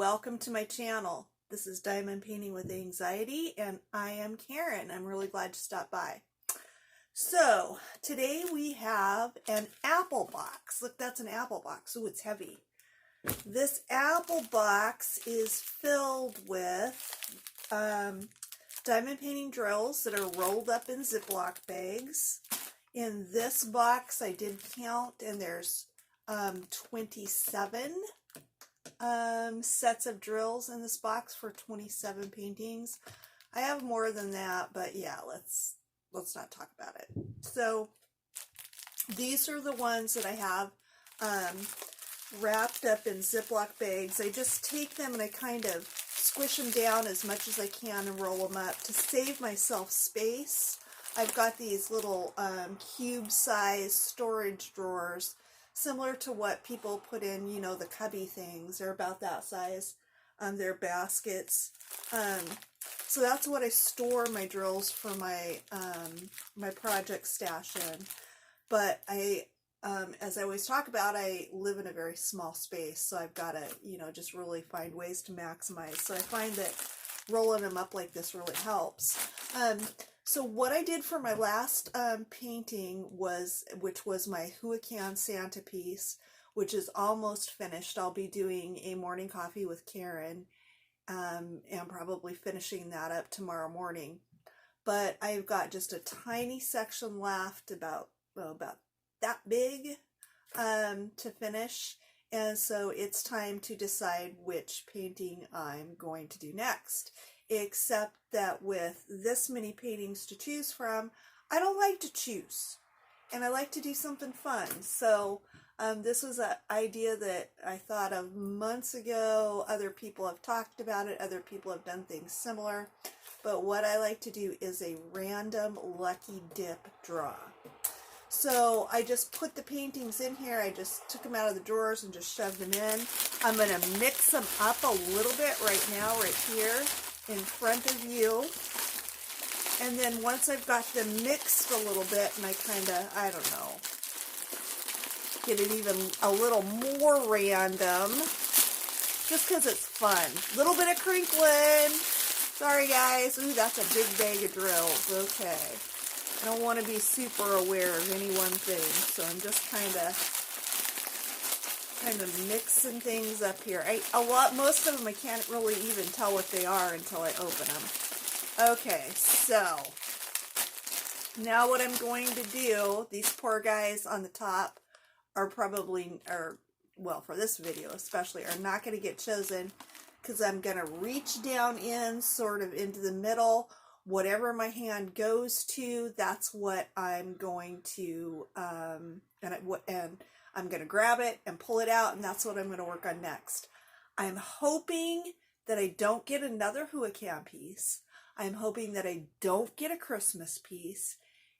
welcome to my channel. This is Diamond Painting with Anxiety, and I am Karen. I'm really glad you stopped by. So, today we have an apple box. Look, that's an apple box. Ooh, it's heavy. This apple box is filled with diamond painting drills that are rolled up in Ziploc bags. In this box, I did count, and there's 27 sets of drills in this box for 27 paintings. I have more than that, but yeah, let's not talk about it. So these are the ones that I have wrapped up in Ziploc bags. I just take them and I kind of squish them down as much as I can and roll them up to save myself space. I've got these little cube-sized storage drawers, similar to what people put in, you know, the cubby things. They're about that size. They're baskets. So that's what I store my drills for my my project stash in. But I, as I always talk about, I live in a very small space, so I've got to, you know, just really find ways to maximize. So I find that rolling them up like this really helps. So what I did for my last painting which was my Huacan Santa piece, which is almost finished. I'll be doing a morning coffee with Karen, and probably finishing that up tomorrow morning. But I've got just a tiny section left, about that big, to finish. And so it's time to decide which painting I'm going to do next. Except that with this many paintings to choose from, I don't like to choose. And I like to do something fun. So this was an idea that I thought of months ago. Other people have talked about it. Other people have done things similar. But what I like to do is a random lucky dip draw. So I just put the paintings in here. I just took them out of the drawers and just shoved them in. I'm going to mix them up a little bit right now, right here in front of you. And then once I've got them mixed a little bit, and I kind of, I don't know, get it even a little more random, just because it's fun. Little bit of crinkling. Sorry guys. Ooh, that's a big bag of drills. Okay. I don't want to be super aware of any one thing, so I'm just kind of mixing things up here. Most of them I can't really even tell what they are until I open them. Okay, so now what I'm going to do, these poor guys on the top are probably, well, for this video especially, are not going to get chosen, because I'm going to reach down in sort of into the middle. Whatever my hand goes to, that's what I'm going to, and I'm going to grab it and pull it out, and that's what I'm going to work on next. I'm hoping that I don't get another Huacan piece. I'm hoping that I don't get a Christmas piece.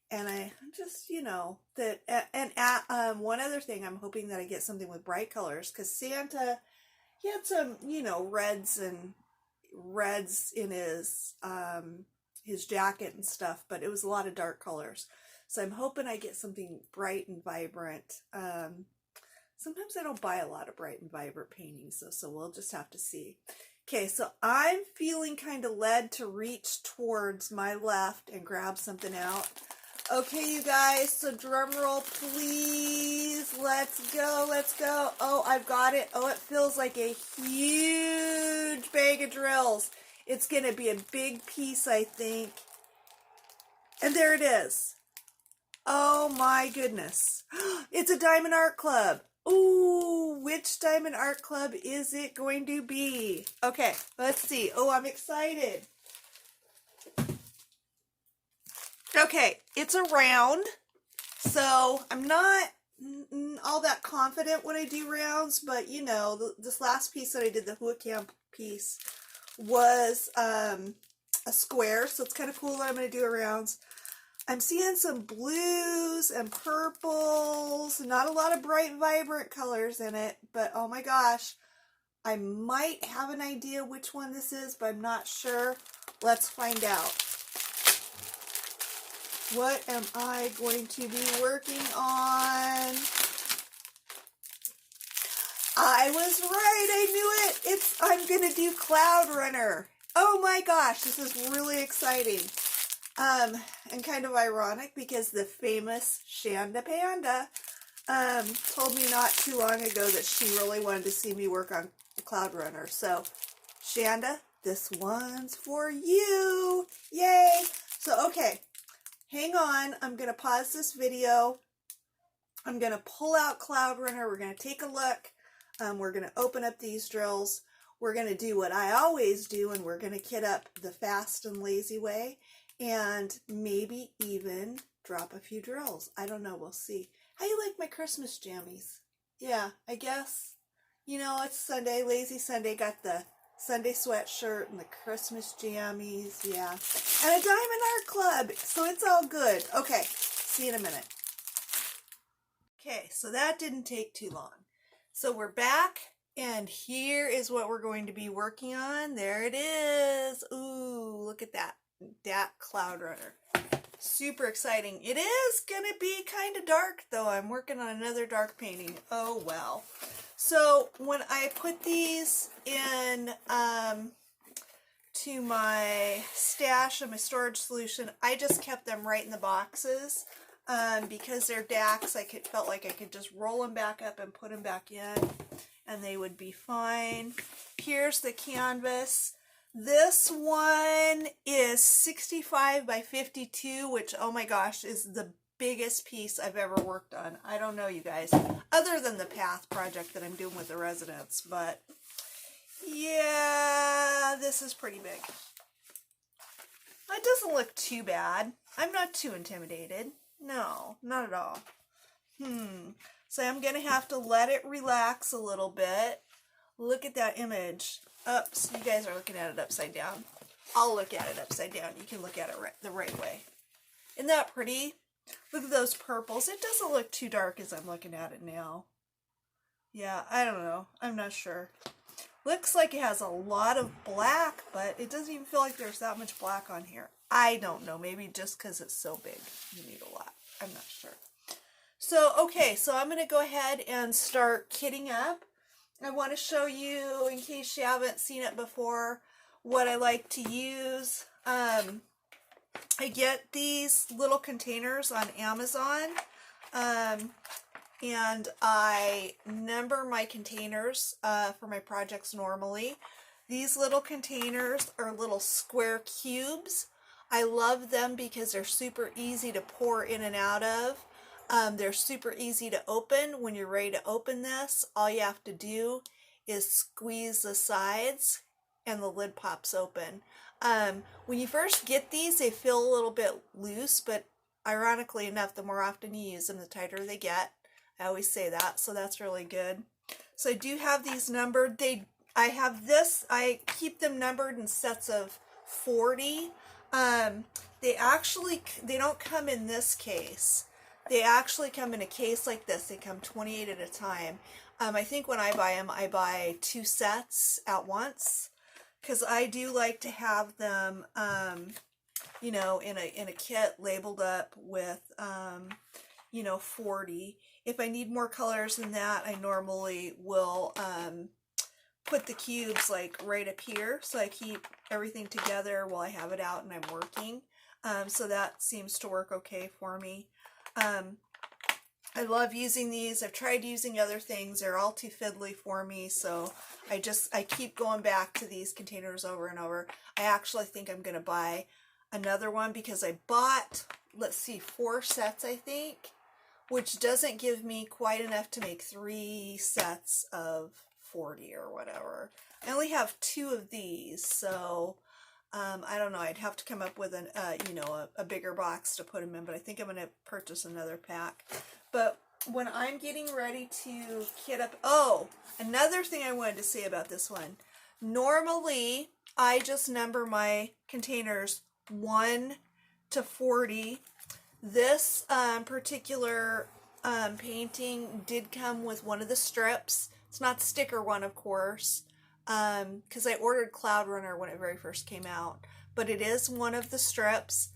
And I just, you know, that, and one other thing, I'm hoping that I get something with bright colors, because Santa, he had some, you know, reds in his jacket and stuff, but it was a lot of dark colors. So I'm hoping I get something bright and vibrant. Sometimes I don't buy a lot of bright and vibrant paintings, so we'll just have to see. Okay, so I'm feeling kind of led to reach towards my left and grab something out. Okay, you guys, so drum roll, please. Let's go, let's go. Oh, I've got it. Oh, it feels like a huge bag of drills. It's going to be a big piece, I think. And there it is. Oh my goodness. It's a Diamond Art Club. Ooh, which Diamond Art Club is it going to be? Okay, let's see. Oh, I'm excited. Okay, it's a round. So I'm not all that confident when I do rounds, but you know, this last piece that I did, the Huacan piece, was a square, so it's kind of cool that I'm going to do a rounds. I'm seeing some blues and purples, not a lot of bright, vibrant colors in it, but oh my gosh, I might have an idea which one this is, but I'm not sure. Let's find out. What am I going to be working on? I was right. I knew it. I'm going to do Cloud Runner. Oh my gosh, this is really exciting. And kind of ironic because the famous Shanda Panda told me not too long ago that she really wanted to see me work on the Cloud Runner. So, Shanda, this one's for you. Yay! So, okay, hang on. I'm going to pause this video. I'm going to pull out Cloud Runner. We're going to take a look. We're going to open up these drills. We're going to do what I always do, and we're going to kit up the fast and lazy way, and maybe even drop a few drills. I don't know. We'll see. How you like my Christmas jammies? Yeah, I guess. You know, it's Sunday, Lazy Sunday. Got the Sunday sweatshirt and the Christmas jammies. Yeah. And a Diamond Art Club. So it's all good. Okay. See you in a minute. Okay, so that didn't take too long. So we're back, and here is what we're going to be working on. There it is. Ooh, look at that. That Cloud Runner. Super exciting. It is going to be kind of dark, though. I'm working on another dark painting. Oh, well. So when I put these in to my stash and my storage solution, I just kept them right in the boxes. Because they're DACs, felt like I could just roll them back up and put them back in, and they would be fine. Here's the canvas. This one is 65 by 52, which, oh my gosh, is the biggest piece I've ever worked on. I don't know, you guys, other than the path project that I'm doing with the residents, but yeah, this is pretty big. It doesn't look too bad. I'm not too intimidated. No, not at all. So I'm going to have to let it relax a little bit. Look at that image. Oops, you guys are looking at it upside down. I'll look at it upside down. You can look at it the right way. Isn't that pretty? Look at those purples. It doesn't look too dark as I'm looking at it now. Yeah, I don't know. I'm not sure. Looks like it has a lot of black, but it doesn't even feel like there's that much black on here. I don't know. Maybe just because it's so big, you need a lot. I'm not sure. So, okay, so I'm going to go ahead and start kitting up. I want to show you, in case you haven't seen it before, what I like to use. I get these little containers on Amazon, and I number my containers for my projects normally. These little containers are little square cubes. I love them because they're super easy to pour in and out of. They're super easy to open. When you're ready to open this, all you have to do is squeeze the sides and the lid pops open. When you first get these, they feel a little bit loose, but ironically enough, the more often you use them, the tighter they get. I always say that, so that's really good. So I do have these numbered. I keep them numbered in sets of 40. They don't come in this case. They actually come in a case like this. They come 28 at a time. I think when I buy them, I buy 2 sets at once, because I do like to have them, you know, in a kit labeled up with, you know, 40. If I need more colors than that, I normally will put the cubes like right up here, so I keep everything together while I have it out and I'm working. So that seems to work okay for me. I love using these. I've tried using other things. They're all too fiddly for me, so I keep going back to these containers over and over. I actually think I'm going to buy another one because I bought, let's see, 4 sets, I think, which doesn't give me quite enough to make 3 sets of 40 or whatever. I only have 2 of these, so I don't know. I'd have to come up with a bigger box to put them in, but I think I'm going to purchase another pack. But when I'm getting ready to kit up, oh, another thing I wanted to say about this one. Normally, I just number my containers 1 to 40. This particular painting did come with one of the strips. It's not the sticker one, of course, because I ordered Cloud Runner when it very first came out, but it is one of the strips.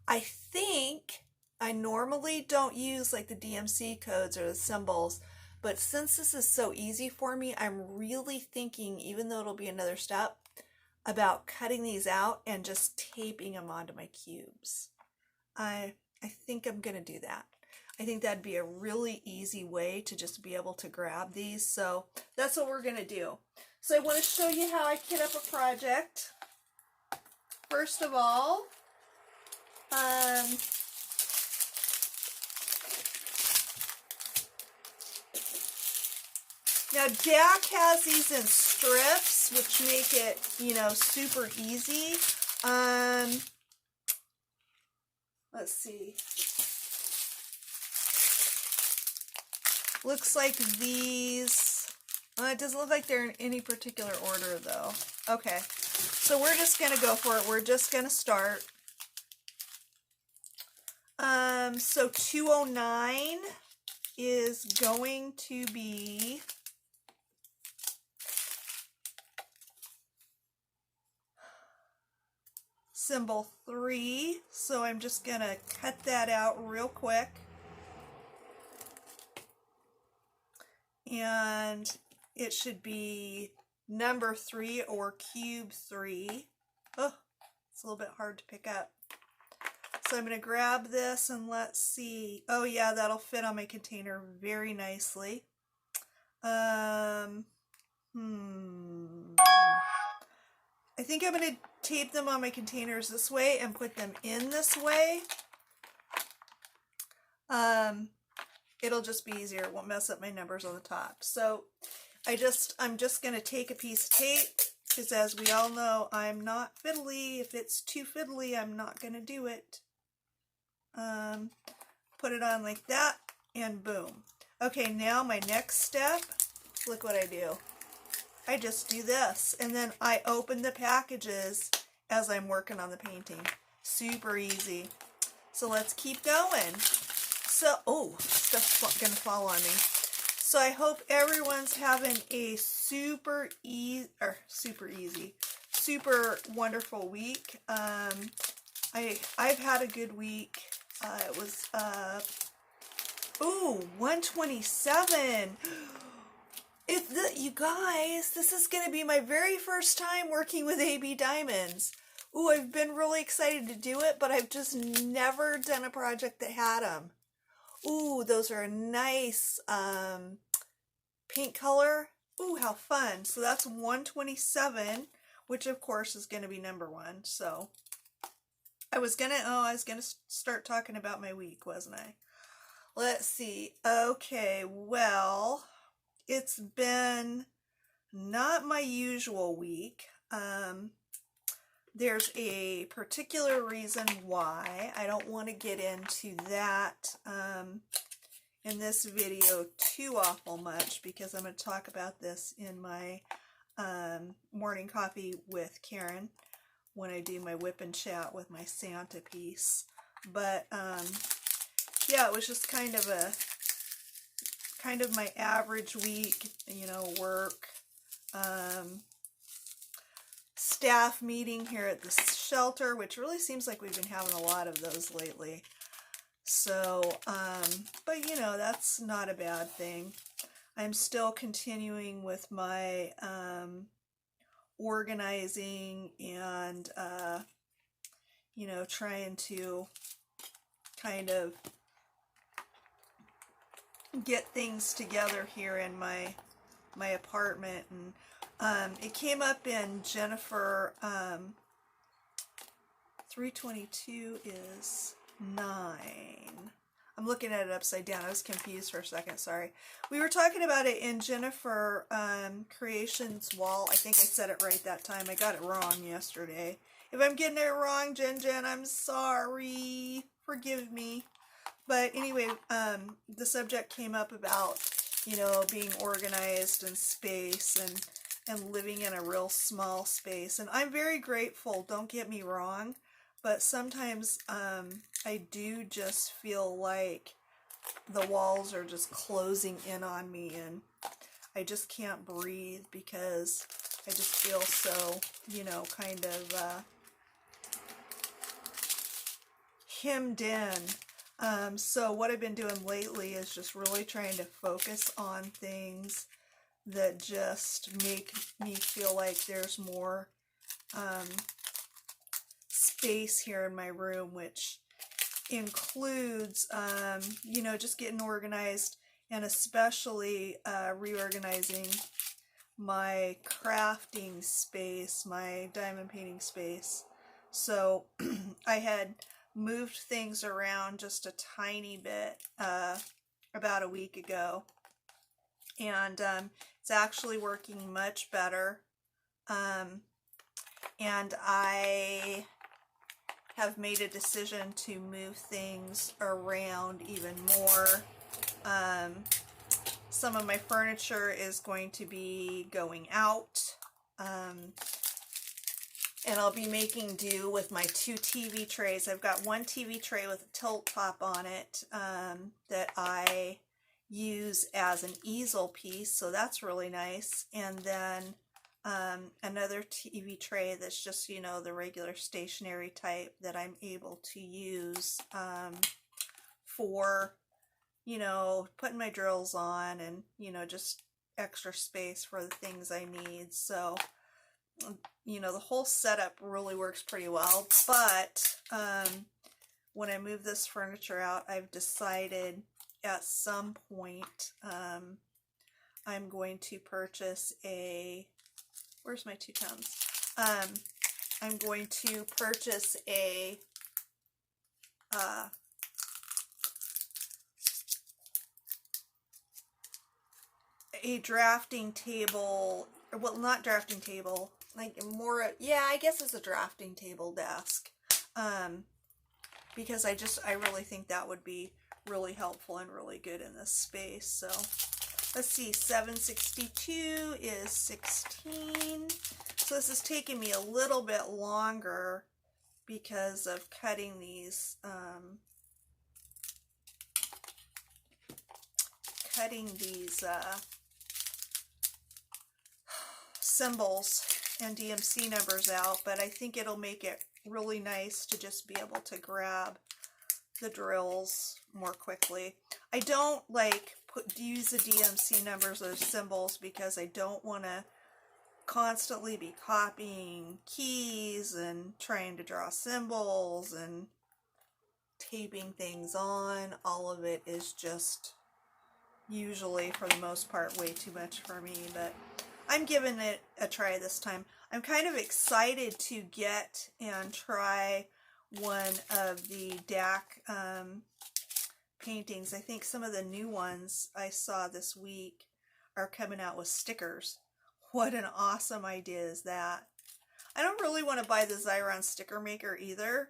I think I normally don't use like the DMC codes or the symbols, But since this is so easy for me, I'm really thinking, even though it'll be another step, about cutting these out and just taping them onto my cubes. I think I'm going to do that. I think that'd be a really easy way to just be able to grab these. So that's what we're going to do. So I want to show you how I kit up a project. First of all, now Jack has these in strips, which make it, you know, super easy. Let's see. Looks like these, it doesn't look like they're in any particular order though. Okay, so we're just gonna go for it. We're just gonna start. So 209 is going to be symbol 3. So I'm just gonna cut that out real quick. And it should be number 3 or cube 3. Oh, it's a little bit hard to pick up. So I'm going to grab this and let's see. Oh yeah, that'll fit on my container very nicely. I think I'm going to tape them on my containers this way and put them in this way. It'll just be easier. It won't mess up my numbers on the top. So I'm just going to take a piece of tape, because as we all know, I'm not fiddly. If it's too fiddly, I'm not going to do it. Put it on like that, and boom. Okay, now my next step, look what I do. I just do this, and then I open the packages as I'm working on the painting. Super easy. So let's keep going. So, oh, stuff's gonna fall on me. So I hope everyone's having a super wonderful week. I've had a good week. It was, 127. You guys, this is going to be my very first time working with AB Diamonds. Ooh, I've been really excited to do it, but I've just never done a project that had them. Ooh, those are a nice pink color. Ooh, how fun. So that's 127, which of course is going to be number 1. So I was gonna start talking about my week, wasn't I? Let's see. Okay, well, it's been not my usual week. There's a particular reason why. I don't want to get into that in this video too awful much, because I'm going to talk about this in my morning coffee with Karen when I do my whip and chat with my Santa piece. But yeah, it was just kind of my average week, you know, work, staff meeting here at the shelter, which really seems like we've been having a lot of those lately. So, but you know, that's not a bad thing. I'm still continuing with my organizing and, you know, trying to kind of get things together here in my apartment. And it came up in Jennifer, 322 is 9. I'm looking at it upside down. I was confused for a second. Sorry. We were talking about it in Jennifer Creations wall. I think I said it right that time. I got it wrong yesterday. If I'm getting it wrong, Jen, I'm sorry. Forgive me. But anyway, the subject came up about, you know, being organized and space and living in a real small space. And I'm very grateful, don't get me wrong. But sometimes I do just feel like the walls are just closing in on me, and I just can't breathe because I just feel so, you know, kind of hemmed in. So what I've been doing lately is just really trying to focus on things that just make me feel like there's more space here in my room, which includes, you know, just getting organized and especially reorganizing my crafting space, my diamond painting space. So I had moved things around just a tiny bit about a week ago, and it's actually working much better. And I have made a decision to move things around even more. Some of my furniture is going to be going out, and I'll be making do with my 2 TV trays. I've got one TV tray with a tilt top on it that I use as an easel piece, so that's really nice. And then another TV tray that's just, you know, the regular stationary type that I'm able to use for, you know, putting my drills on and, you know, just extra space for the things I need. So, you know, the whole setup really works pretty well. But when I move this furniture out, I've decided at some point I'm going to purchase a, where's my 2 tons? I'm going to purchase a drafting table, well, not drafting table, like more, yeah, I guess it's a drafting table desk, because I really think that would be really helpful and really good in this space. So let's see, 762 is 16, so this is taking me a little bit longer because of cutting these symbols and DMC numbers out, but I think it'll make it really nice to just be able to grab the drills more quickly. I don't like use the DMC numbers or symbols because I don't want to constantly be copying keys and trying to draw symbols and taping things on. All of it is just usually, for the most part, way too much for me, but I'm giving it a try this time. I'm kind of excited to get and try one of the DAC paintings. I think some of the new ones I saw this week are coming out with stickers. What an awesome idea is that. I don't really want to buy the Xyron sticker maker either.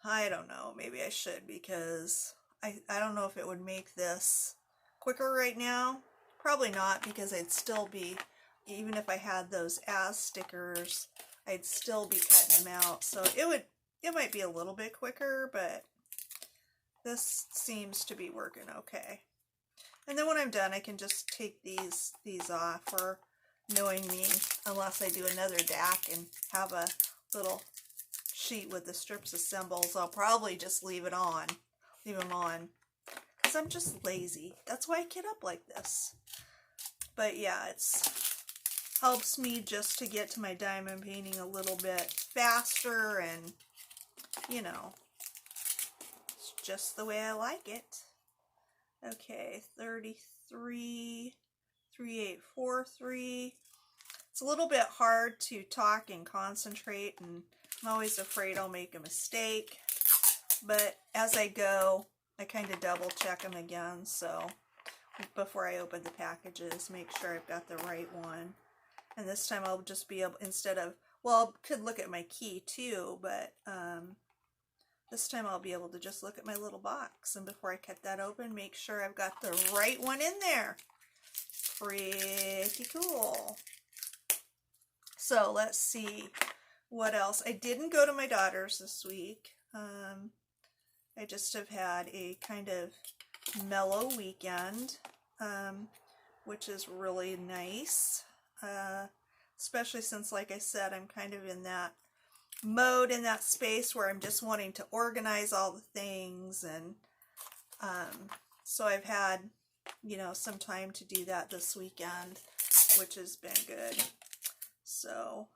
I don't know, maybe I should, because I don't know if it would make this quicker right now. Probably not, because I'd still be, even if I had those as stickers, I'd still be cutting them out. So it might be a little bit quicker, but this seems to be working okay. And then when I'm done, I can just take these off. For knowing me, unless I do another DAC and have a little sheet with the strips of symbols, I'll probably just leave them on, because I'm just lazy. That's why I get up like this. But yeah, it's helps me just to get to my diamond painting a little bit faster, and you know, it's just the way I like it. Okay, 33, 3843. It's a little bit hard to talk and concentrate, and I'm always afraid I'll make a mistake, but as I go, I kind of double check them again, so before I open the packages, make sure I've got the right one. And this time I'll just be able, instead of, well, I could look at my key too, but this time I'll be able to just look at my little box, and before I cut that open, make sure I've got the right one in there. Pretty cool. So let's see what else. I didn't go to my daughter's this week. I just have had a kind of mellow weekend, which is really nice, especially since, like I said, I'm kind of in that mode, in that space where I'm just wanting to organize all the things and So I've had, you know, some time to do that this weekend, which has been good. So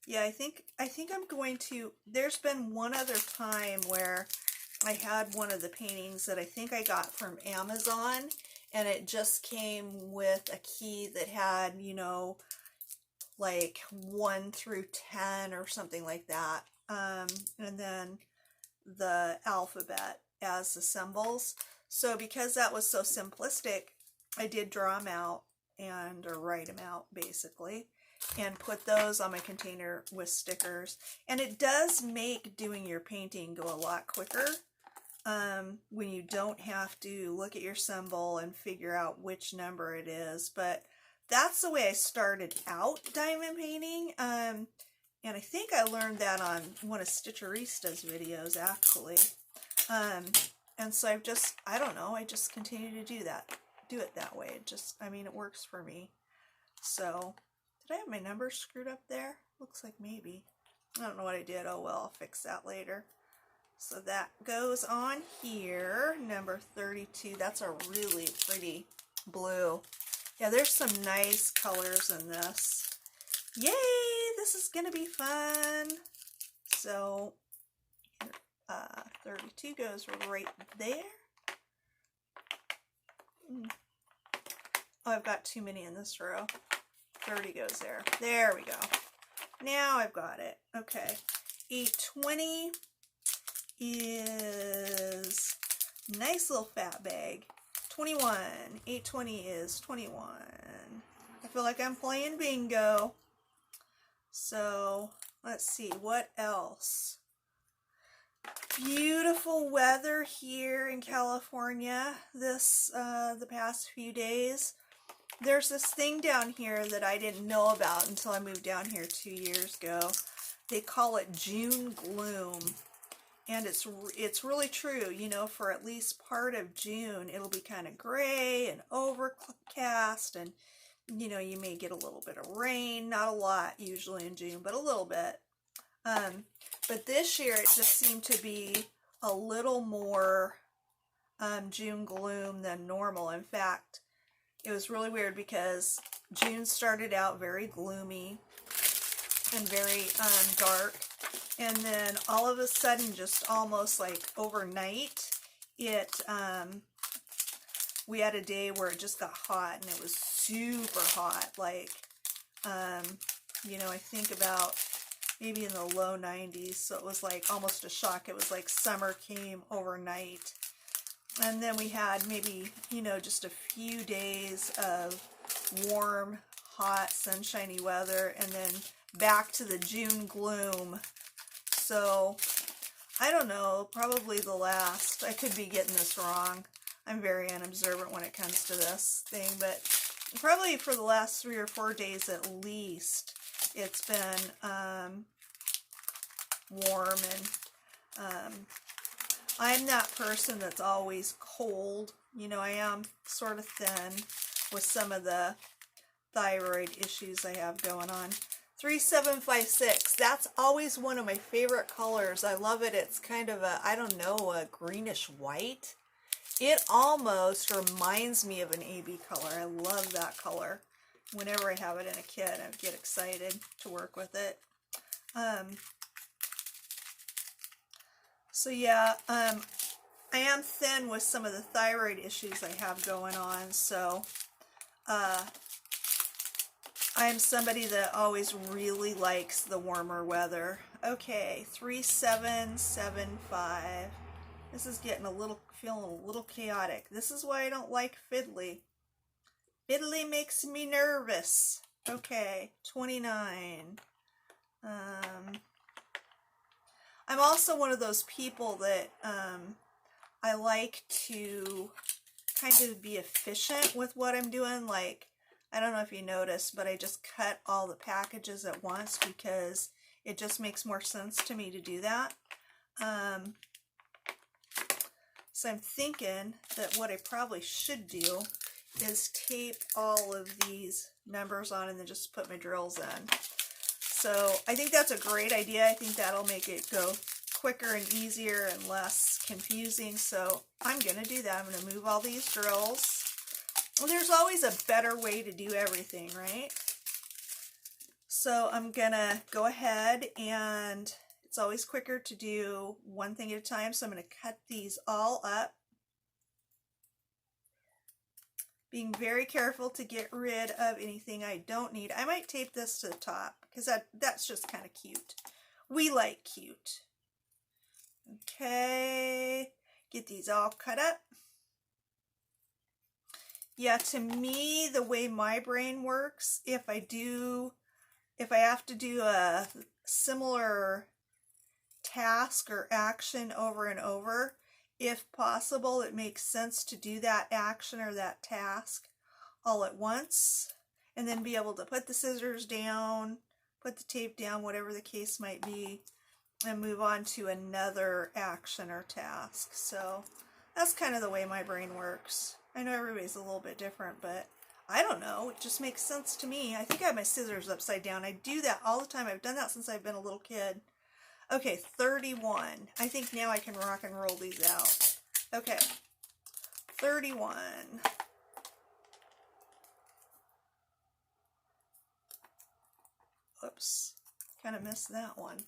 yeah, I think I'm going to, there's been one other time where I had one of the paintings that I think I got from Amazon, and it just came with a key that had, you know, like 1 through 10 or something like that. And then the alphabet as the symbols. So because that was so simplistic, I did draw them out or write them out basically, and put those on my container with stickers. And it does make doing your painting go a lot quicker when you don't have to look at your symbol and figure out which number it is. But that's the way I started out diamond painting. And I think I learned that on one of Stitcherista's videos, actually. And so I've just, I don't know, I just continue to do it that way. It just, I mean, it works for me. So, did I have my numbers screwed up there? Looks like maybe. I don't know what I did. Oh well, I'll fix that later. So that goes on here, number 32. That's a really pretty blue. Yeah, there's some nice colors in this. Yay, this is gonna be fun. So 32 goes right there. Oh, I've got too many in this row. 30 goes there. There we go. Now I've got it. Okay. 820 is nice little fat bag. 21. 820 is 21. I feel like I'm playing bingo. So let's see, what else? Beautiful weather here in California this the past few days. There's this thing down here that I didn't know about until I moved down here 2 years ago. They call it June gloom. And it's really true, you know, for at least part of June, it'll be kind of gray and overcast, and, you know, you may get a little bit of rain, not a lot usually in June, but a little bit. But this year it just seemed to be a little more June gloom than normal. In fact, it was really weird because June started out very gloomy and very dark. And then all of a sudden, just almost like overnight, we had a day where it just got hot, and it was super hot. Like, you know, I think about maybe in the low 90s. So it was like almost a shock. It was like summer came overnight. And then we had maybe, you know, just a few days of warm, hot, sunshiny weather, and then back to the June gloom. So, I don't know, probably the last, I could be getting this wrong. I'm very unobservant when it comes to this thing, but probably for the last 3 or 4 days at least, it's been warm, and I'm that person that's always cold. You know, I am sort of thin with some of the thyroid issues I have going on. 3756, that's always one of my favorite colors. I love it. It's kind of a, I don't know, a greenish white. It almost reminds me of an AB color. I love that color. Whenever I have it in a kit, I get excited to work with it. So yeah, I am thin with some of the thyroid issues I have going on, so I am somebody that always really likes the warmer weather. Okay, 3775. This is getting feeling a little chaotic. This is why I don't like fiddly. Fiddly makes me nervous. Okay, 29. I'm also one of those people that I like to kind of be efficient with what I'm doing. Like, I don't know if you noticed, but I just cut all the packages at once because it just makes more sense to me to do that. So I'm thinking that what I probably should do is tape all of these numbers on and then just put my drills in. So I think that's a great idea. I think that'll make it go quicker and easier and less confusing, so I'm going to do that. I'm going to move all these drills. Well, there's always a better way to do everything, right? So I'm going to go ahead, and it's always quicker to do one thing at a time, so I'm going to cut these all up. Being very careful to get rid of anything I don't need. I might tape this to the top because that's just kind of cute. We like cute. Okay, get these all cut up. Yeah, to me, the way my brain works, if I have to do a similar task or action over and over, if possible, it makes sense to do that action or that task all at once, and then be able to put the scissors down, put the tape down, whatever the case might be, and move on to another action or task. So that's kind of the way my brain works. I know everybody's a little bit different, but I don't know. It just makes sense to me. I think I have my scissors upside down. I do that all the time. I've done that since I've been a little kid. Okay, 31. I think now I can rock and roll these out. Okay, 31. Oops, kind of missed that one.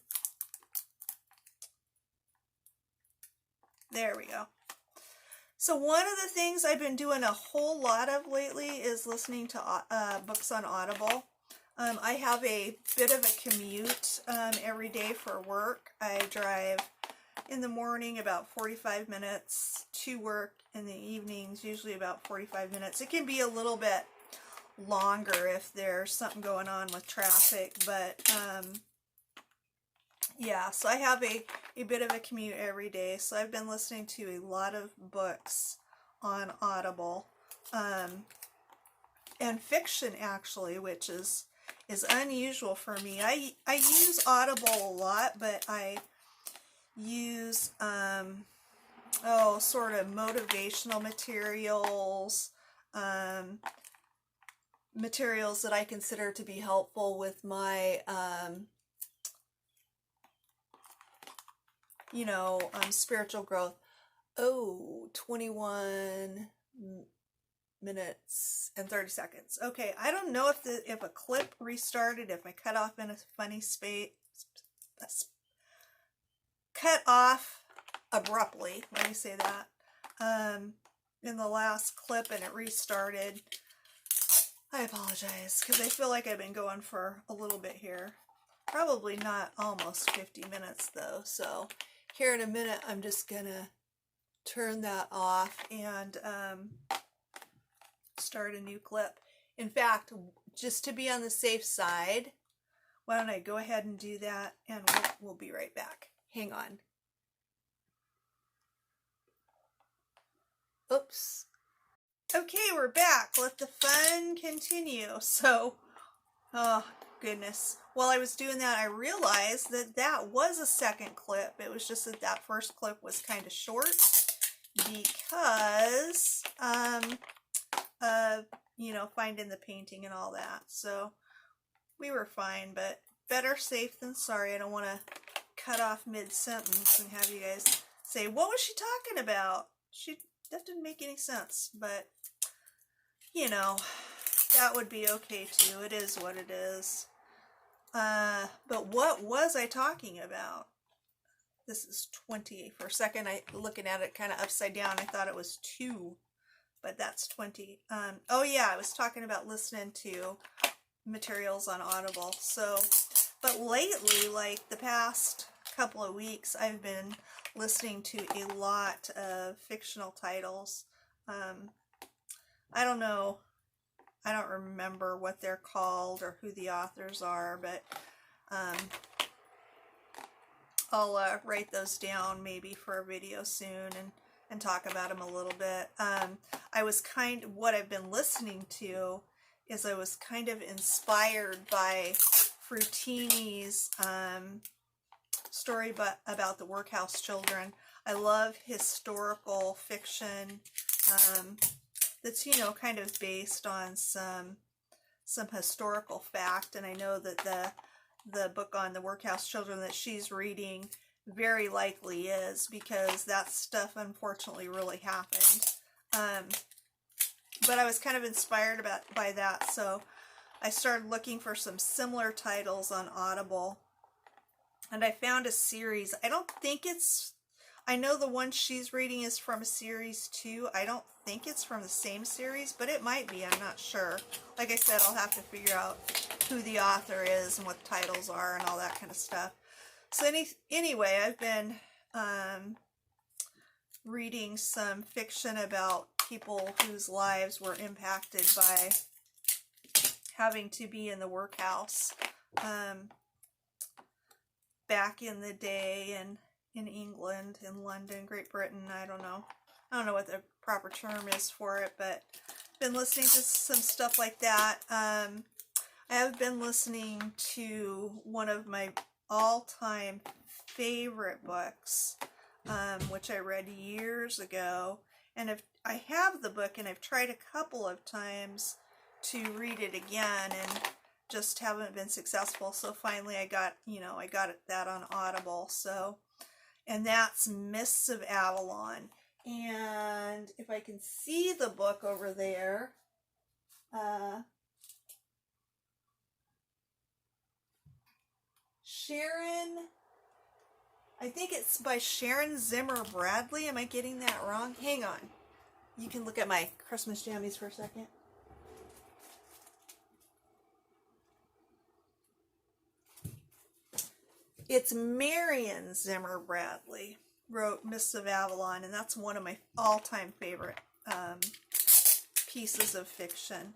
There we go. So one of the things I've been doing a whole lot of lately is listening to books on Audible. I have a bit of a commute every day for work. I drive in the morning about 45 minutes to work, in the evenings usually about 45 minutes. It can be a little bit longer if there's something going on with traffic, but yeah, so I have a bit of a commute every day, so I've been listening to a lot of books on Audible, and fiction actually, which is unusual for me. I use Audible a lot, but I use sort of motivational materials, materials that I consider to be helpful with my spiritual growth. 21 minutes and 30 seconds. Okay, I don't know if a clip restarted, if I cut off in a funny space, cut off abruptly, let me say that, in the last clip and it restarted. I apologize, because I feel like I've been going for a little bit here. Probably not almost 50 minutes though, so here in a minute I'm just gonna turn that off and start a new clip. In fact, just to be on the safe side, why don't I go ahead and do that, and we'll be right back. Hang on. Oops. Okay, we're back. Let the fun continue. So, oh goodness. While I was doing that, I realized that was a second clip. It was just that first clip was kind of short because finding the painting and all that. So we were fine, but better safe than sorry. I don't want to cut off mid-sentence and have you guys say, what was she talking about? That didn't make any sense, but that would be okay too. It is what it is. But what was I talking about? This is 20. For a second, looking at it kind of upside down, I thought it was 2, but that's 20. Oh yeah, I was talking about listening to materials on Audible. So, but lately, like the past couple of weeks, I've been listening to a lot of fictional titles. I don't know. I don't remember what they're called or who the authors are, but I'll write those down maybe for a video soon and talk about them a little bit. What I've been listening to is I was kind of inspired by Fruttini's story about the workhouse children. I love historical fiction that's, kind of based on some historical fact, and I know that the book on the workhouse children that she's reading very likely is, because that stuff unfortunately really happened. But I was kind of inspired by that, so I started looking for some similar titles on Audible, and I found a series. I know the one she's reading is from a series too. I don't think it's from the same series, but it might be. I'm not sure. Like I said, I'll have to figure out who the author is and what the titles are and all that kind of stuff. So anyway, I've been reading some fiction about people whose lives were impacted by having to be in the workhouse back in the day, and in England, in London, Great Britain. I don't know what the proper term is for it, but been listening to some stuff like that. I have been listening to one of my all-time favorite books, which I read years ago, and I have the book, and I've tried a couple of times to read it again, and just haven't been successful. So finally I got that on Audible. So, and that's Mists of Avalon. And if I can see the book over there, I think it's by Sharon Zimmer Bradley. Am I getting that wrong? Hang on. You can look at my Christmas jammies for a second. It's Marion Zimmer Bradley wrote Mists of Avalon, and that's one of my all-time favorite pieces of fiction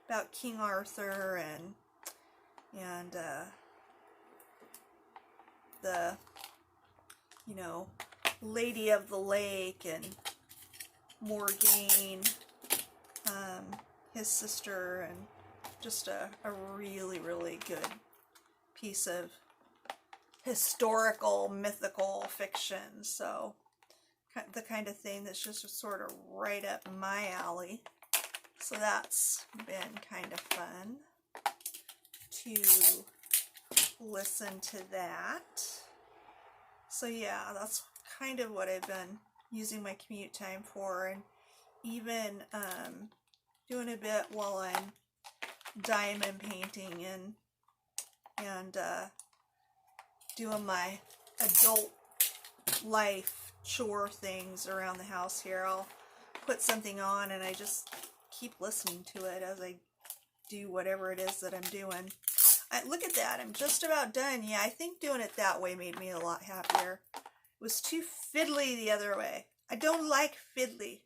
about King Arthur and the Lady of the Lake and Morgaine, his sister, and just a really, really good piece of historical, mythical fiction. So the kind of thing that's just sort of right up my alley. So that's been kind of fun to listen to that. So yeah, that's kind of what I've been using my commute time for, and even doing a bit while I'm diamond painting and doing my adult life chore things around the house here. I'll put something on and I just keep listening to it as I do whatever it is that I'm doing. Look at that, I'm just about done. Yeah, I think doing it that way made me a lot happier. It was too fiddly the other way. I don't like fiddly.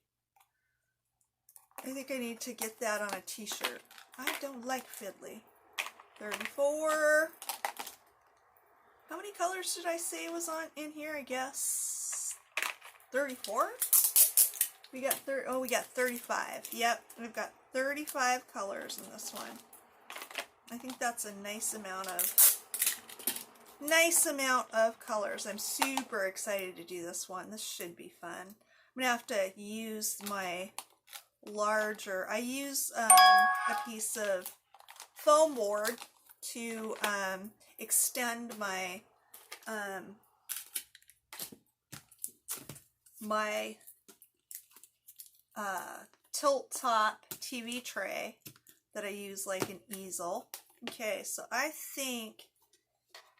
I think I need to get that on a t-shirt. I don't like fiddly. 34. How many colors did I say was in here? I guess 34? We got 35. Yep, we've got 35 colors in this one. I think that's a nice amount of colors. I'm super excited to do this one. This should be fun. I'm gonna have to use my larger. I use a piece of foam board to extend my tilt top TV tray that I use like an easel. Okay, so I think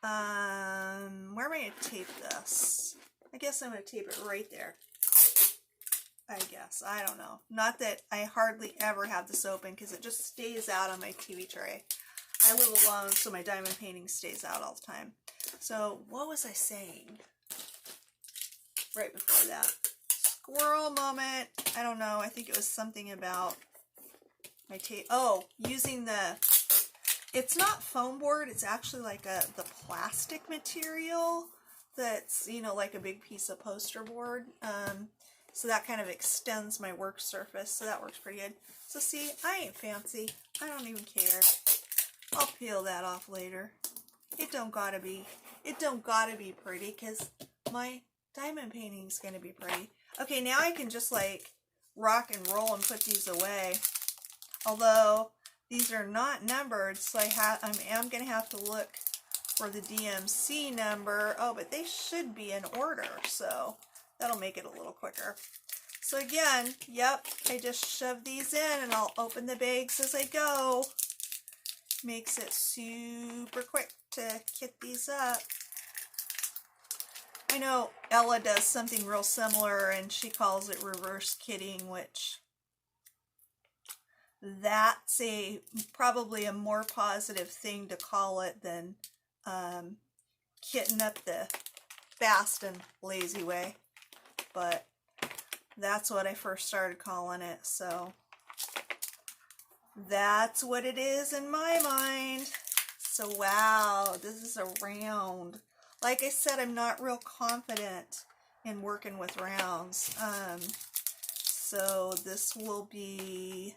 where am I going to tape this? I guess I'm going to tape it right there. I guess. I don't know. Not that I hardly ever have this open because it just stays out on my TV tray. I live alone, so my diamond painting stays out all the time. So, what was I saying right before that? Squirrel moment. I don't know. I think it was something about my tape. Oh, using it's not foam board. It's actually like the plastic material that's, like a big piece of poster board. So that kind of extends my work surface. So that works pretty good. So see, I ain't fancy. I don't even care. I'll peel that off later. It don't gotta be pretty because my diamond painting's gonna be pretty. Okay, now I can just like rock and roll and put these away. Although these are not numbered, so I am gonna have to look for the DMC number. Oh, but they should be in order, so that'll make it a little quicker. So again, yep, I just shove these in and I'll open the bags as I go. Makes it super quick to kit these up. I know Ella does something real similar and she calls it reverse kitting, which that's probably a more positive thing to call it than kitting up the fast and lazy way. But that's what I first started calling it, so that's what it is in my mind. So wow, this is a round. Like I said, I'm not real confident in working with rounds. So this will be,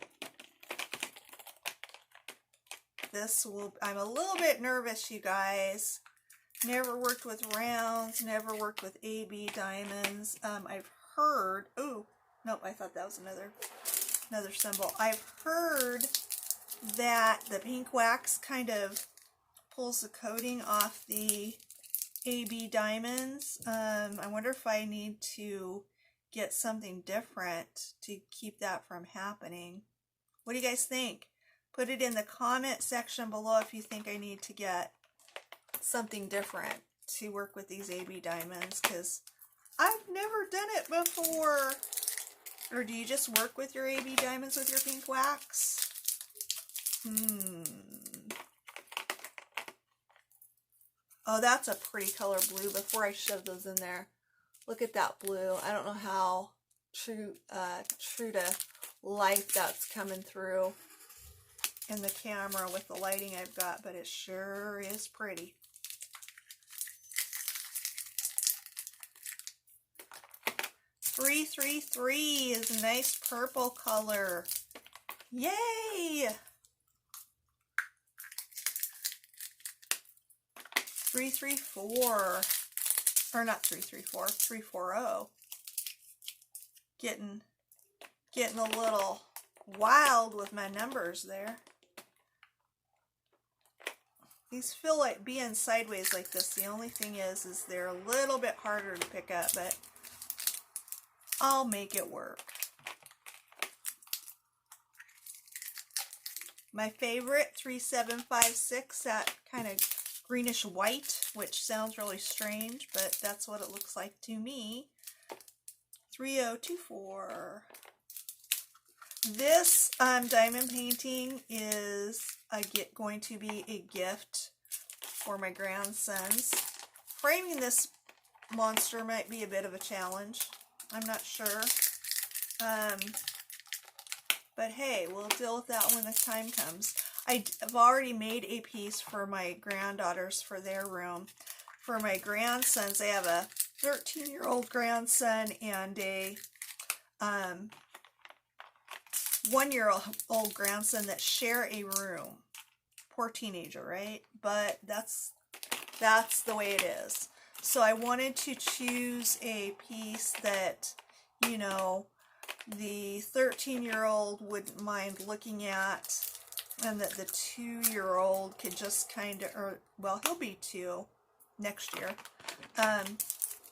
I'm a little bit nervous, you guys. Never worked with rounds, never worked with AB diamonds. I've heard, oh, nope, I thought that was another symbol. I've heard that the pink wax kind of pulls the coating off the AB diamonds. I wonder if I need to get something different to keep that from happening. What do you guys think? Put it in the comment section below if you think I need to get something different to work with these AB diamonds, because I've never done it before. Or do you just work with your AB diamonds with your pink wax? Oh, that's a pretty color blue. Before I shove those in there, look at that blue. I don't know how true to life that's coming through in the camera with the lighting I've got, but it sure is pretty. Three, 3 is a nice purple color. Yay! 334, or not 334, 340. Getting a little wild with my numbers there. These feel like being sideways like this. The only thing is they're a little bit harder to pick up, but I'll make it work. My favorite, 3756, that kind of greenish white, which sounds really strange, but that's what it looks like to me. 3024. This diamond painting is going to be a gift for my grandsons. Framing this monster might be a bit of a challenge. I'm not sure. But hey, we'll deal with that when the time comes. I've already made a piece for my granddaughters for their room. For my grandsons, I have a 13-year-old grandson and a 1-year-old grandson that share a room. Poor teenager, right? But that's the way it is. So I wanted to choose a piece that, you know, the 13-year-old wouldn't mind looking at, and that the 2-year-old could just kind of, or, well, he'll be 2 next year.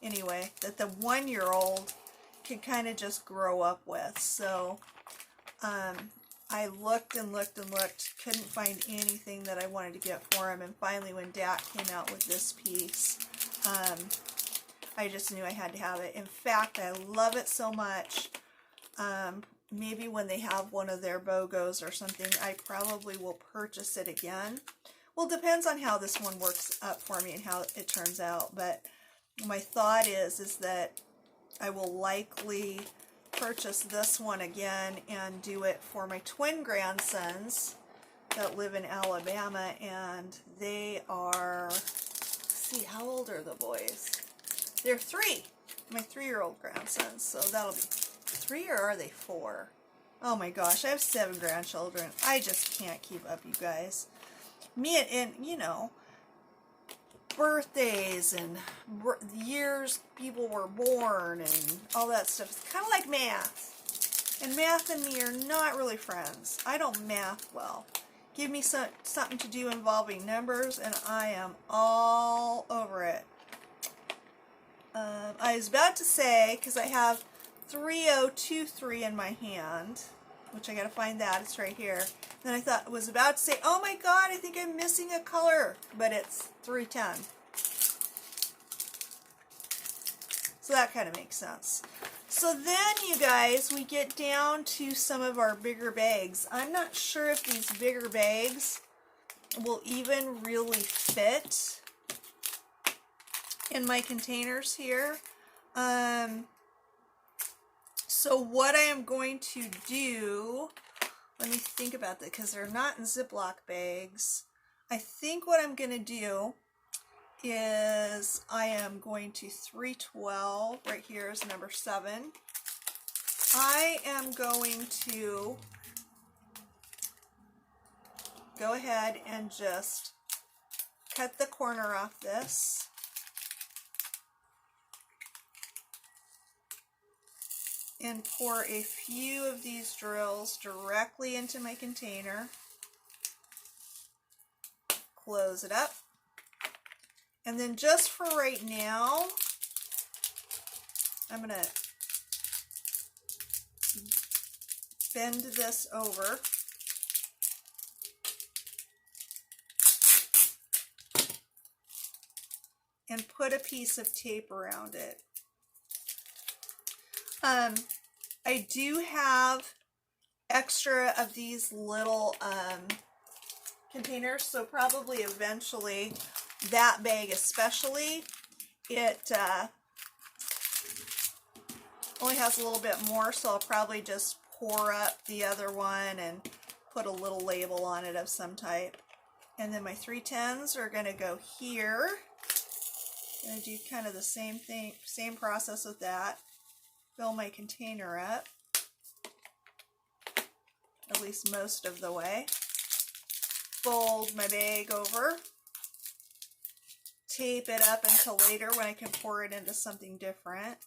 Anyway, that the 1-year-old could kind of just grow up with. So, I looked and looked and looked, couldn't find anything that I wanted to get for him, and finally when Dak came out with this piece, I just knew I had to have it. In fact, I love it so much. Maybe when they have one of their BOGOs or something, I probably will purchase it again. Well, it depends on how this one works up for me and how it turns out. But my thought is that I will likely purchase this one again and do it for my twin grandsons that live in Alabama, and they are, let's see, how old are the boys? They're 3, my 3-year-old grandsons, so that'll be 3, or are they 4? Oh my gosh, I have 7 grandchildren. I just can't keep up, you guys. Me and you know, birthdays and years people were born and all that stuff. It's kind of like math. And math and me are not really friends. I don't math well. Give me something to do involving numbers, and I am all over it. I was about to say, because I have 3023 in my hand, which I got to find that. It's right here. Then I thought, was about to say, oh my god, I think I'm missing a color. But it's 310. So that kind of makes sense. So then, you guys, we get down to some of our bigger bags. I'm not sure if these bigger bags will even really fit in my containers here. So what I am going to do, let me think about that, because they're not in Ziploc bags. I think what I'm going to do is I am going to 312, right here is number 7. I am going to go ahead and just cut the corner off this. And pour a few of these drills directly into my container. Close it up. And then just for right now, I'm going to bend this over. And put a piece of tape around it. I do have extra of these little containers, so probably eventually that bag especially, it only has a little bit more, so I'll probably just pour up the other one and put a little label on it of some type. And then my 310s are going to go here. I'm going to do kind of the same thing, same process with that. Fill my container up, at least most of the way. Fold my bag over. Tape it up until later when I can pour it into something different.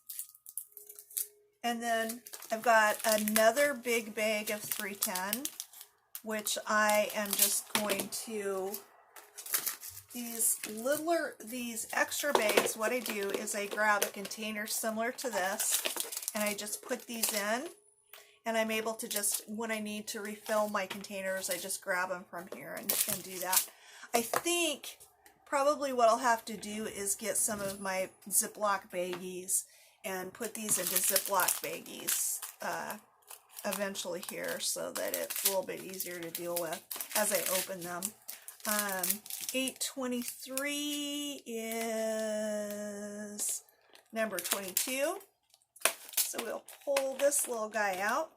And then I've got another big bag of 310, which I am just going to, these extra bags, what I do is I grab a container similar to this, and I just put these in, and I'm able to just, when I need to refill my containers, I just grab them from here and do that. I think probably what I'll have to do is get some of my Ziploc baggies and put these into Ziploc baggies eventually here, so that it's a little bit easier to deal with as I open them. 823 is number 22. So we'll pull this little guy out.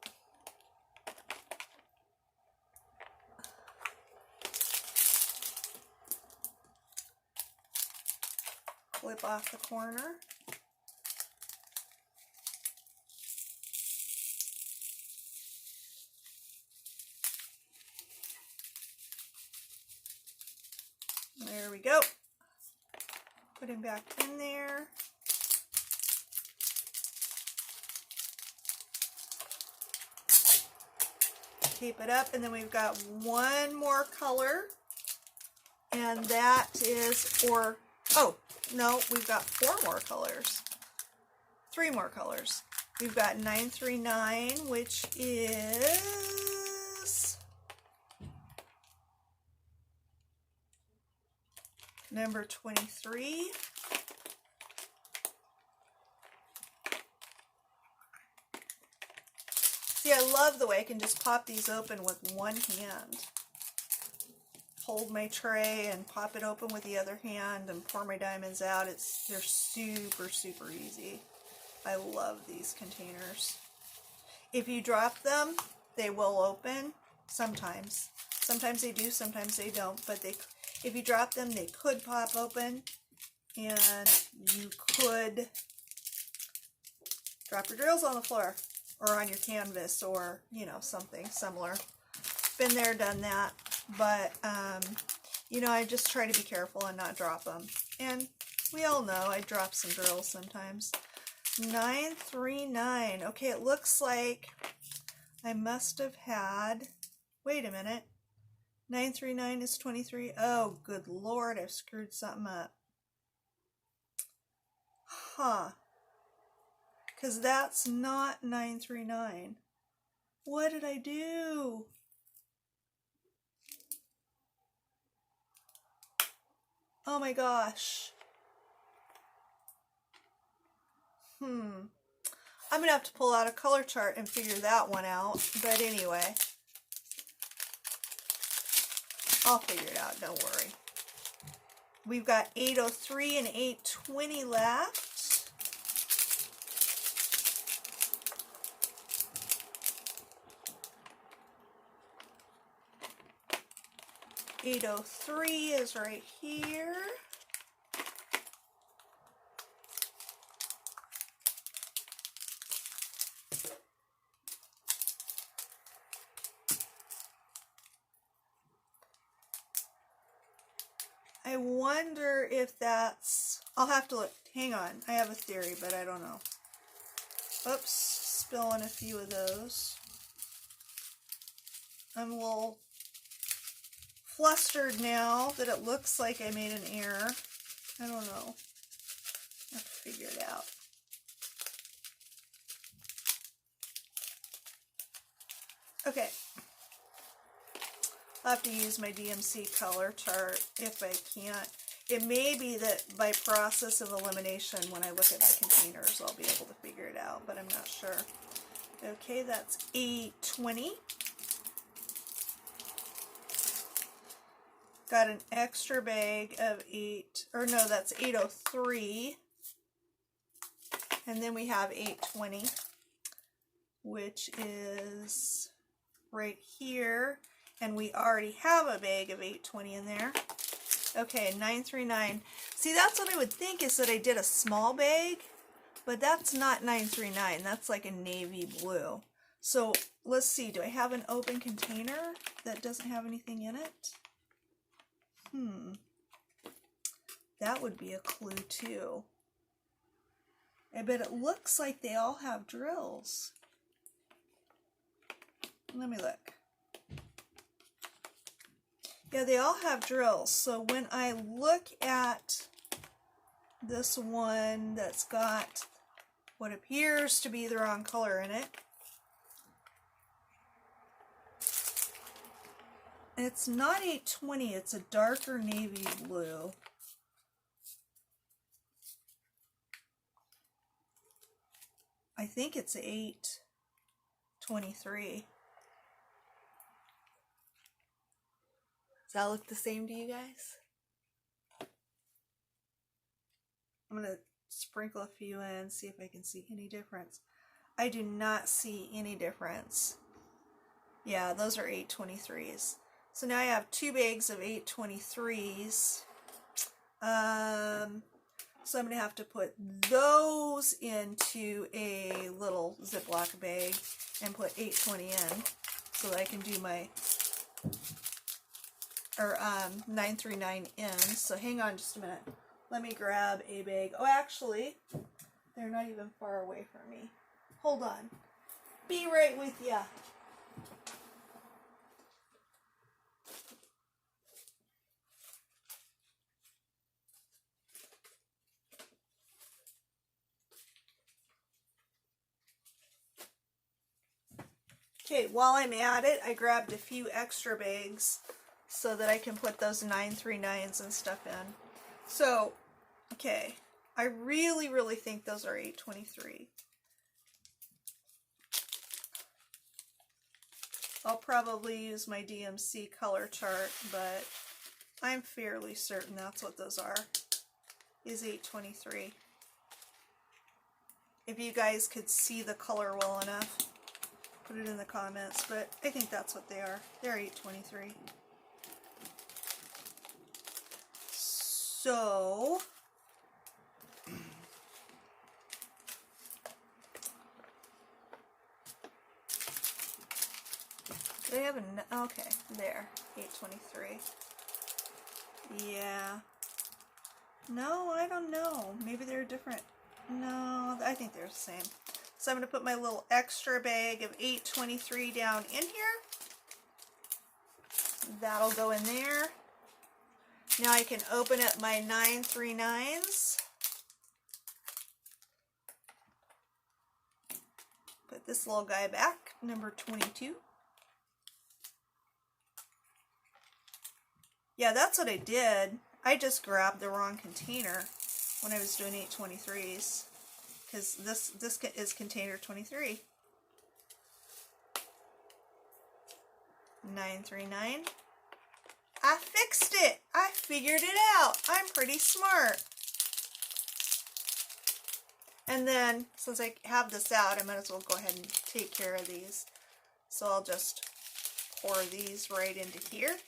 Clip off the corner. There we go. Put him back in there. Tape it up, and then we've got one more color, and that is, or, oh, no, we've got 4 more colors. 3 more colors. We've got 939, which is number 23. See, I love the way I can just pop these open with one hand. Hold my tray and pop it open with the other hand and pour my diamonds out. They're super, super easy. I love these containers. If you drop them, they will open sometimes. Sometimes they do, sometimes they don't. But if you drop them, they could pop open, and you could drop your drills on the floor or on your canvas, or, you know, something similar. Been there, done that. But, you know, I just try to be careful and not drop them. And we all know I drop some drills sometimes. 939. Okay, it looks like I must have had, wait a minute. 939 is 23. Oh, good Lord, I've screwed something up. Huh. Because that's not 939. What did I do? Oh my gosh. I'm going to have to pull out a color chart and figure that one out. But anyway, I'll figure it out, don't worry. We've got 803 and 820 left. .803 is right here. I wonder if that's, I'll have to look, hang on, I have a theory, but I don't know. Oops, spilling a few of those. I'm a little flustered now that it looks like I made an error. I don't know. I have to figure it out. Okay. I'll have to use my DMC color chart if I can't. It may be that by process of elimination, when I look at my containers, I'll be able to figure it out, but I'm not sure. Okay, that's 820. Got an extra bag of that's 803. And then we have 820, which is right here. And we already have a bag of 820 in there. Okay, 939. See, that's what I would think, is that I did a small bag, but that's not 939. That's like a navy blue. So let's see, do I have an open container that doesn't have anything in it? That would be a clue too. But it looks like they all have drills. Let me look. Yeah, they all have drills. So when I look at this one that's got what appears to be the wrong color in it, it's not 820, it's a darker navy blue. I think it's 823. Does that look the same to you guys? I'm going to sprinkle a few in, see if I can see any difference. I do not see any difference. Yeah, those are 823s. So now I have two bags of 823s. So I'm going to have to put those into a little Ziploc bag and put 820 in so that I can do my 939 in. So hang on just a minute. Let me grab a bag. Oh, actually, they're not even far away from me. Hold on. Be right with ya. Okay, while I'm at it, I grabbed a few extra bags so that I can put those 939s and stuff in. So, okay, I really, really think those are 823. I'll probably use my DMC color chart, but I'm fairly certain that's what those are, is 823. If you guys could see the color well enough, put it in the comments, but I think that's what they are. They're 823. So, they have a, okay, there, 823. Yeah. No, I don't know. Maybe they're different. No, I think they're the same. So I'm going to put my little extra bag of 823 down in here. That'll go in there. Now I can open up my 939s. Put this little guy back, number 22. Yeah, that's what I did. I just grabbed the wrong container when I was doing 823s, because this is container 23. 939. I fixed it. I figured it out. I'm pretty smart. And then, since I have this out, I might as well go ahead and take care of these. So I'll just pour these right into here.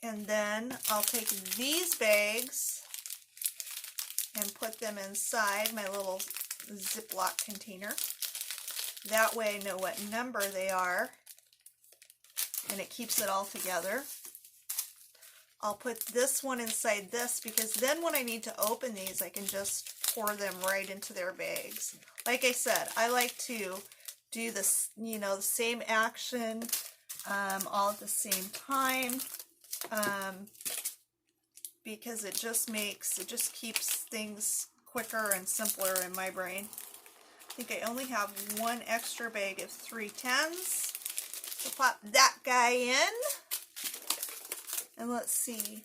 And then I'll take these bags and put them inside my little Ziploc container. That way I know what number they are, and it keeps it all together. I'll put this one inside this, because then when I need to open these, I can just pour them right into their bags. Like I said, I like to do this, you know, the same action all at the same time. Because it just keeps things quicker and simpler in my brain. I think I only have one extra bag of 310s. So pop that guy in. And let's see.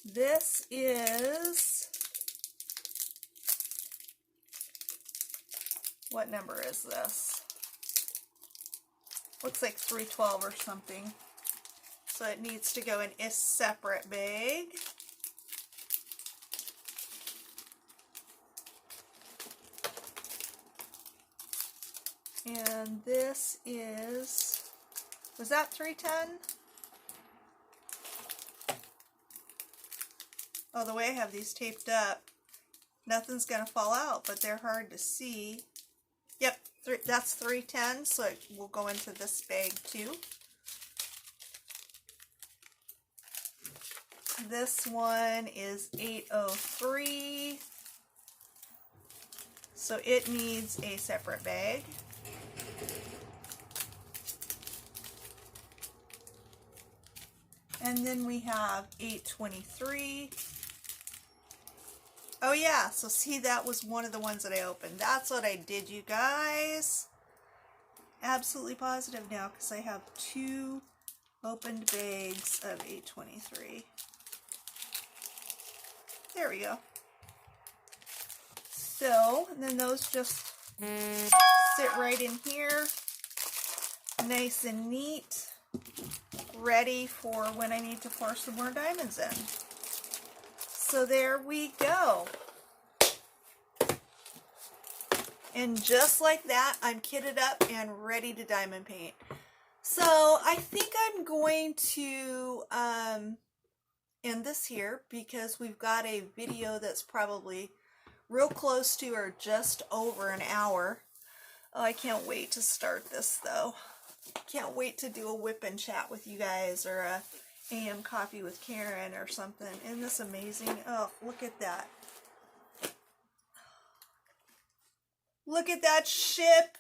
This is, what number is this? Looks like 312 or something. So it needs to go in a separate bag. And this is, was that 310? Oh, the way I have these taped up, nothing's going to fall out, but they're hard to see. Yep, that's 310, so it will go into this bag too. This one is 803, so it needs a separate bag. And then we have 823. Oh yeah, so see, that was one of the ones that I opened. That's what I did, you guys. Absolutely positive now, because I have 2 opened bags of 823. There we go. So, and then those just sit right in here, nice and neat, ready for when I need to pour some more diamonds in. So there we go. And just like that, I'm kitted up and ready to diamond paint. So I think I'm going to end this here, because we've got a video that's probably real close to or just over an hour. Oh, I can't wait to start this though. Can't wait to do a whip and chat with you guys, or a AM coffee with Karen or something. Isn't this amazing? Oh, look at that. Look at that ship,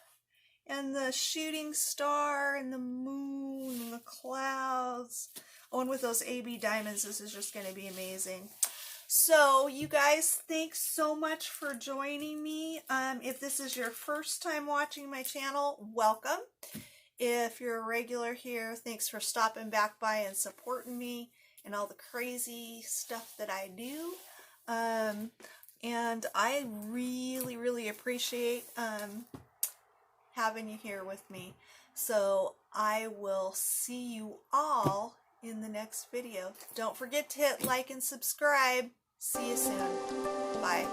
and the shooting star, and the moon, and the clouds. Oh, and with those AB diamonds, this is just going to be amazing. So, you guys, thanks so much for joining me. If this is your first time watching my channel, welcome. If you're a regular here, thanks for stopping back by and supporting me and all the crazy stuff that I do. And I really, really appreciate having you here with me. So I will see you all in the next video. Don't forget to hit like and subscribe. See you soon. Bye.